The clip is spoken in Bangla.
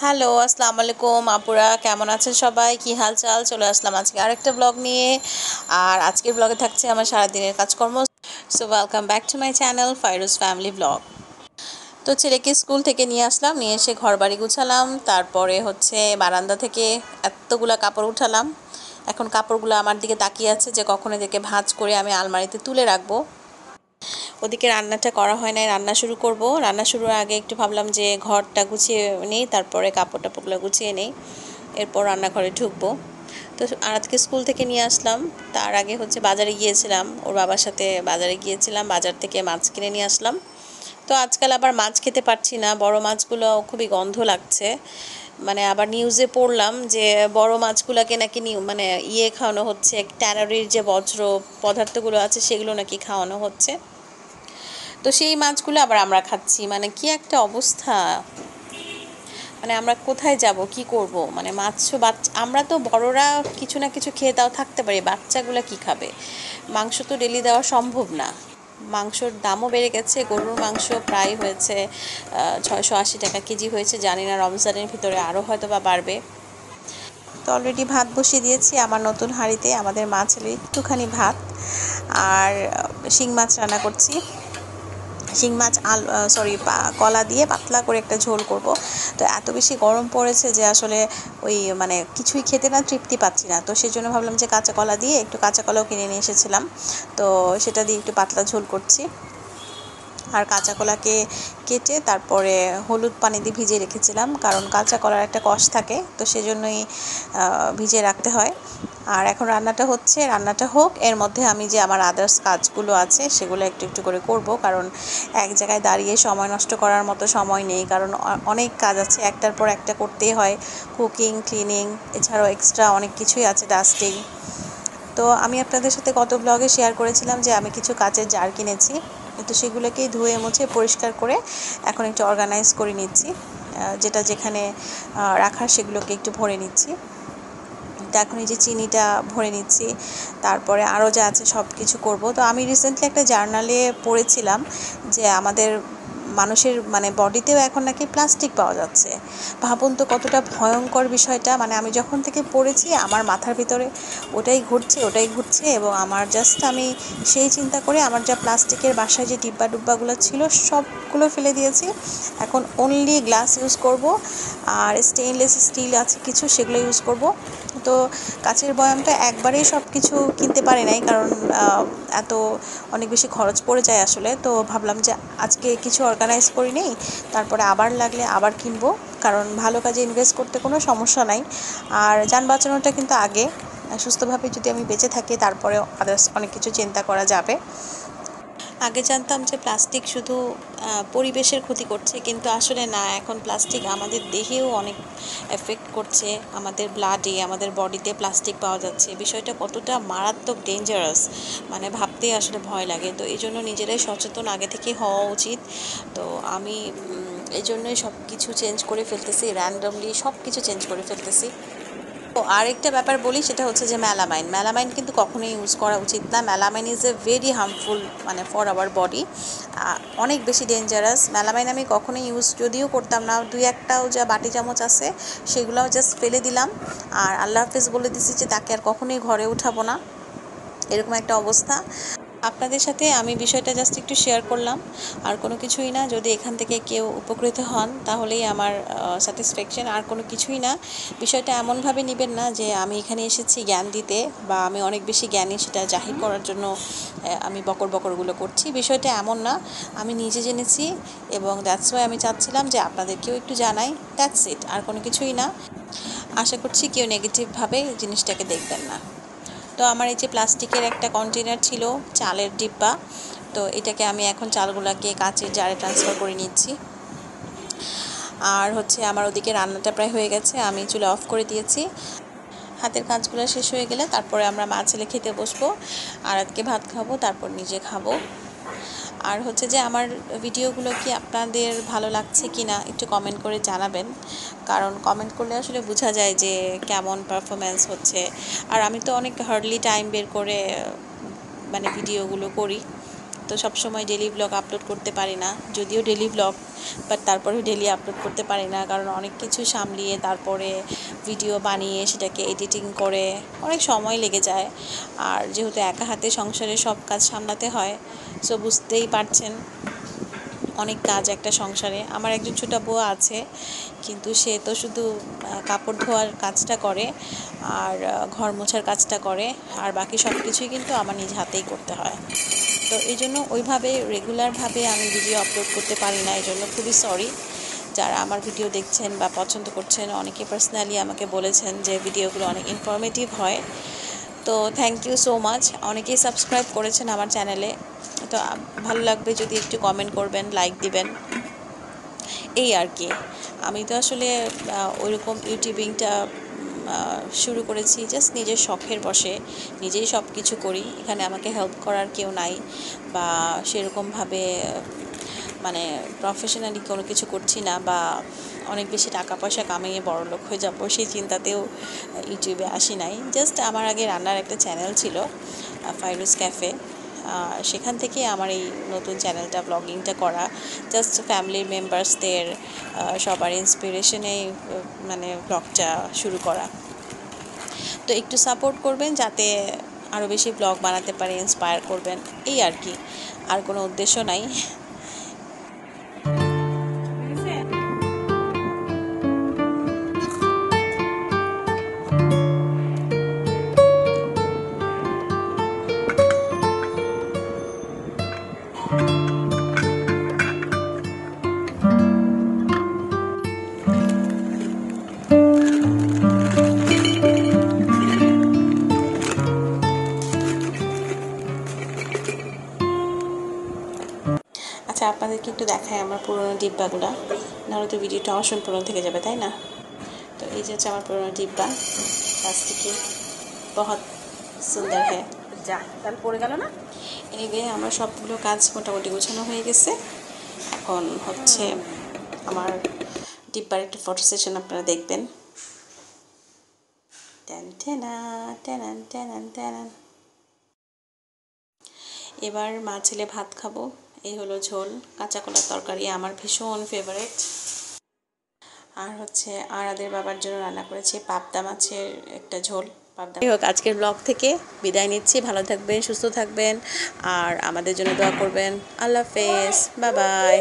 হ্যালো, আসসালামু আলাইকুম আপুরা, কেমন আছেন সবাই? কি হালচাল? চলে আসলাম আজকে আরেকটা ব্লগ নিয়ে। আর আজকের ব্লগে থাকছে আমার সারাদিনের কাজকর্ম। So welcome back to my channel Fairuz family blog. তো ছেলেকে স্কুল থেকে নিয়ে আসলাম, নিয়ে এসে ঘর বাড়ি গুছালাম, তারপরে হচ্ছে বারান্দা থেকে এতগুলা কাপড় উঠালাম। এখন কাপড়গুলো আমার দিকে তাকিয়ে আছে যে কখন এদেরকে ভাঁজ করে আমি আলমারিতে তুলে রাখবো। ওদিকে রান্নাটা করা হয় নাই, রান্না শুরু করব। রান্না শুরুর আগে একটু ভাবলাম যে ঘরটা গুছিয়ে নিই, তারপরে কাপড় টাপড়গুলো গুছিয়ে নিই, এরপর রান্নাঘরে ঢুকবো। তো আরাতকে স্কুল থেকে নিয়ে আসলাম, তার আগে হচ্ছে বাজারে গিয়েছিলাম, ওর বাবার সাথে বাজারে গিয়েছিলাম, বাজার থেকে মাছ কিনে নিয়ে আসলাম। তো আজকাল আবার মাছ খেতে পারছি না, বড় মাছগুলো খুবই গন্ধ লাগছে। মানে আবার নিউজে পড়লাম যে বড় মাছগুলোকে নাকি মানে খাওয়ানো হচ্ছে, ট্যানারির যে বজ্র পদার্থগুলো আছে সেগুলো নাকি খাওয়ানো হচ্ছে। তো সেই মাছগুলো আবার আমরা খাচ্ছি, মানে কি একটা অবস্থা! মানে আমরা কোথায় যাব, কি করব? মানে বাচ্চা, আমরা তো বড়রা কিছু না কিছু খেয়ে তাও থাকতে পারি, বাচ্চাগুলো কি খাবে? মাংস তো ডেলি দেওয়া সম্ভব না। মাংসর দামও বেড়ে গেছে, গরুর মাংস প্রায় হয়েছে 680 টাকা কেজি হয়েছে, জানি না রমজানের ভিতরে আরও হয়তো বা বাড়বে। তো অলরেডি ভাত বসিয়ে দিয়েছি আমার নতুন হাঁড়িতে, আমাদের মা ছেলে একটুখানি ভাত আর শিং মাছ রান্না করছি। শিং মাছ কলা দিয়ে পাতলা করে একটা ঝোল করব। তো এত বেশি গরম পড়েছে যে আসলে ওই মানে কিছুই খেতে না তৃপ্তি পাচ্ছি না, তো সেই জন্য ভাবলাম যে কাঁচা কলা দিয়ে, একটু কাঁচা কলাও কিনে নিয়ে এসেছিলাম, তো সেটা দিয়ে একটু পাতলা ঝোল করছি। আর কাঁচা কলাকে কেটে তারপরে হলুদ পানি দিয়ে ভিজিয়ে রেখেছিলাম, কারণ কাঁচা কলার একটা কষ থাকে, তো সেজন্যই ভিজিয়ে রাখতে হয়। আর এখন রান্নাটা হচ্ছে, রান্নাটা হোক, এর মধ্যে আমি যে আমার আদার্স কাজগুলো আছে সেগুলো একটু একটু করে করব, কারণ এক জায়গায় দাঁড়িয়ে সময় নষ্ট করার মতো সময় নেই, কারণ অনেক কাজ আছে, একটার পর একটা করতেই হয়। কুকিং, ক্লিনিং, এছাড়াও এক্সট্রা অনেক কিছুই আছে, ডাস্টিং। তো আমি আপনাদের সাথে গত ব্লগে শেয়ার করেছিলাম যে আমি কিছু কাচের জার কিনেছি, তো সেগুলোকেই ধুয়ে মুছে পরিষ্কার করে এখন একটু অর্গানাইজ করে নিচ্ছি, যেটা যেখানে রাখার সেগুলোকে একটু ভরে নিচ্ছি। তো এখন এই যে চিনিটা ভরে নিচ্ছি, তারপরে আরও যা আছে সব কিছু করব। তো আমি রিসেন্টলি একটা জার্নালে পড়েছিলাম যে আমাদের মানুষের মানে বডিতেও এখন নাকি প্লাস্টিক পাওয়া যাচ্ছে। ভাবুন তো কতটা ভয়ঙ্কর বিষয়টা! মানে আমি যখন থেকে পড়েছি আমার মাথার ভিতরে ওটাই ঘুরছে, এবং আমার জাস্ট আমি সেই চিন্তা করে আমার যা প্লাস্টিকের বাসায় যে ডিব্বা ডুব্বাগুলো ছিল সবগুলো ফেলে দিয়েছি। এখন অনলি গ্লাস ইউজ করব, আর স্টেইনলেস স্টিল আছে কিছু, সেগুলো ইউজ করব। তো কাচের বয়ামটা একবারেই সব কিছু কিনতে পারি নাই, কারণ এত অনেক বেশি খরচ পড়ে যায় আসলে। তো ভাবলাম যে আজকে কিছু অর্গানাইজ করে নেই, তারপরে আবার লাগলে আবার কিনবো, কারণ ভালো কাজে ইনভেস্ট করতে কোনো সমস্যা নাই। আর যান বাঁচানোটা কিন্তু আগে, সুস্থভাবে যদি আমি বেঁচে থাকি তারপরে আদার্স অনেক কিছু চিন্তা করা যাবে। আগে জানতাম যে প্লাস্টিক শুধু পরিবেশের ক্ষতি করছে, কিন্তু আসলে না, এখন প্লাস্টিক আমাদের দেহেও অনেক এফেক্ট করছে, আমাদের ব্লাডে, আমাদের বডিতে প্লাস্টিক পাওয়া যাচ্ছে। বিষয়টা কতটা মারাত্মক ডেঞ্জারাস, মানে ভাবতেই আসলে ভয় লাগে। তো এই জন্য নিজেরাই সচেতন আগে থেকে হওয়া উচিত। তো আমি এই জন্যই সব কিছু চেঞ্জ করে ফেলতেছি, র্যান্ডমলি সব কিছু চেঞ্জ করে ফেলতেছি। তো আরেকটা ব্যাপার বলি, সেটা হচ্ছে যে মেলামাইন কিন্তু কখনোই ইউজ করা উচিত না। Melamine is a very harmful, মানে ফর আওয়ার বডি, অনেক বেশি ডেঞ্জারাস। মেলামাইন আমি কখনোই ইউজ যদিও করতাম না, দুই একটাও যা বাটি চামচ আছে সেগুলোও জাস্ট ফেলে দিলাম, আর আল্লাহ হাফেজ বলে দিছি যে তাকে আর কখনোই ঘরে উঠাবো না, এরকম একটা অবস্থা। আপনাদের সাথে আমি বিষয়টা জাস্ট একটু শেয়ার করলাম, আর কোনো কিছুই না। যদি এখান থেকে কেউ উপকৃত হন তাহলেই আমার স্যাটিসফ্যাকশন, আর কোনো কিছুই না। বিষয়টা এমনভাবে নেবেন না যে আমি এখানে এসেছি জ্ঞান দিতে, বা আমি অনেক বেশি জ্ঞানী সেটা জাহির করার জন্য আমি বকরগুলো করছি, বিষয়টা এমন না। আমি নিজে জেনেছি, এবং দ্যাটস ওয়াই আমি চাচ্ছিলাম যে আপনাদেরকেও একটু জানাই, দ্যাটস ইট, আর কোনো কিছুই না। আশা করছি কেউ নেগেটিভভাবে জিনিসটাকে দেখবেন না। তো আমার এই যে প্লাস্টিকের একটা কন্টেনার ছিল, চালের ডিব্বা, তো এটাকে আমি এখন চালগুলোকে কাচের জারে ট্রান্সফার করে নিচ্ছি। আর হচ্ছে আমার ওদিকে রান্নাটা প্রায় হয়ে গেছে, আমি চুলা অফ করে দিয়েছি। হাতের কাজগুলো শেষ হয়ে গেলে তারপরে আমরা মা ছেলে খেতে বসবো, আর আজকে ভাত খাবো, তারপর নিজে খাবো। আর হচ্ছে যে আমার ভিডিওগুলো কি আপনাদের ভালো লাগছে কি না একটু কমেন্ট করে জানাবেন, কারণ কমেন্ট করলে আসলে বোঝা যায় যে কেমন পারফরমেন্স হচ্ছে। আর আমি তো অনেক হার্ডলি টাইম বের করে মানে ভিডিওগুলো করি, তো সবসময় ডেলি ব্লগ আপলোড করতে পারি না, যদিও ডেলি ব্লগ, বাট তারপরেও ডেলি আপলোড করতে পারি না, কারণ অনেক কিছু সামলিয়ে তারপরে ভিডিও বানিয়ে সেটাকে এডিটিং করে অনেক সময় লেগে যায়। আর যেহেতু একা হাতে সংসারের সব কাজ সামলাতে হয়, সো বুঝতেই পারছেন অনেক কাজ একটা সংসারে। আমার একজন ছোটো বউ আছে, কিন্তু সে তো শুধু কাপড় ধোয়ার কাজটা করে আর ঘর মোছার কাজটা করে, আর বাকি সব কিছুই কিন্তু আমার নিজ হাতেই করতে হয়। তো এই জন্য ওইভাবে রেগুলারভাবে আমি ভিডিও আপলোড করতে পারি না, এই জন্য খুবই সরি। যারা আমার ভিডিও দেখছেন বা পছন্দ করছেন, অনেকে পার্সোনালি আমাকে বলেছেন যে ভিডিওগুলো অনেক ইনফরমেটিভ হয়, তো থ্যাংক ইউ সো মাচ। অনেকেই সাবস্ক্রাইব করেছেন আমার চ্যানেলে, তো ভালো লাগবে যদি একটু কমেন্ট করবেন, লাইক দিবেন, এই আর কি। আমি তো আসলে ওইরকম ইউটিউবিংটা শুরু করেছি জাস্ট নিজের শখের বশে, নিজেই সব কিছু করি। এখানে আমাকে হেল্প করার কেউ নাই, বা সেরকমভাবে মানে প্রফেশনালি কোনো কিছু করছি না, বা অনেক বেশি টাকা পয়সা কামিয়ে বড়লোক হয়ে যাবো সেই চিন্তাতেও ইউটিউবে আসি নাই। জাস্ট আমার আগে রান্নার একটা চ্যানেল ছিল, ফাইরুজ ক্যাফে, সেখান থেকে আমার এই নতুন চ্যানেলটা, ব্লগিংটা করা, জাস্ট ফ্যামিলির মেম্বার্সদের সবার ইন্সপিরেশনে মানে ব্লগটা শুরু করা। তো একটু সাপোর্ট করবেন যাতে আরও বেশি ব্লগ বানাতে পারে, ইন্সপায়ার করবেন, এই আর কি, আর কোনো উদ্দেশ্য নাই। আচ্ছা, আপনাদেরকে একটু দেখায় আমার পুরোনো ডিব্বাগুলো, নাহলে তো ভিডিওটা অসম্পূর্ণ থেকে যাবে, তাই না? তো এই যে হচ্ছে আমার পুরোনো ডিব্বা, প্লাস্টিকের, বহুত সুন্দর হ্যাঁ। যা তাহলে পড়ে গেল না। এনিওয়ে, আমার সবগুলো কাজ মোটামুটি গোছানো হয়ে গেছে। এখন হচ্ছে আমার ডিব্বার একটা ফটো সেশন আপনারা দেখবেন। ট্যান ট্যানা ট্যানান ট্যানান ট্যানান। এবার মা ছেলে ভাত খাবো। এই হলো ঝোল, কাঁচা কলার তরকারি, আমার ভীষণ ফেভারিট। আর হচ্ছে আরাদের বাবার জন্য রান্না করেছি পাবদা মাছের একটা ঝোল। পাবদা। যাই হোক, আজকের ব্লগ থেকে বিদায় নিচ্ছি। ভালো থাকবেন, সুস্থ থাকবেন, আর আমাদের জন্য দোয়া করবেন। আল্লাহ হাফেজ, বাই বাই।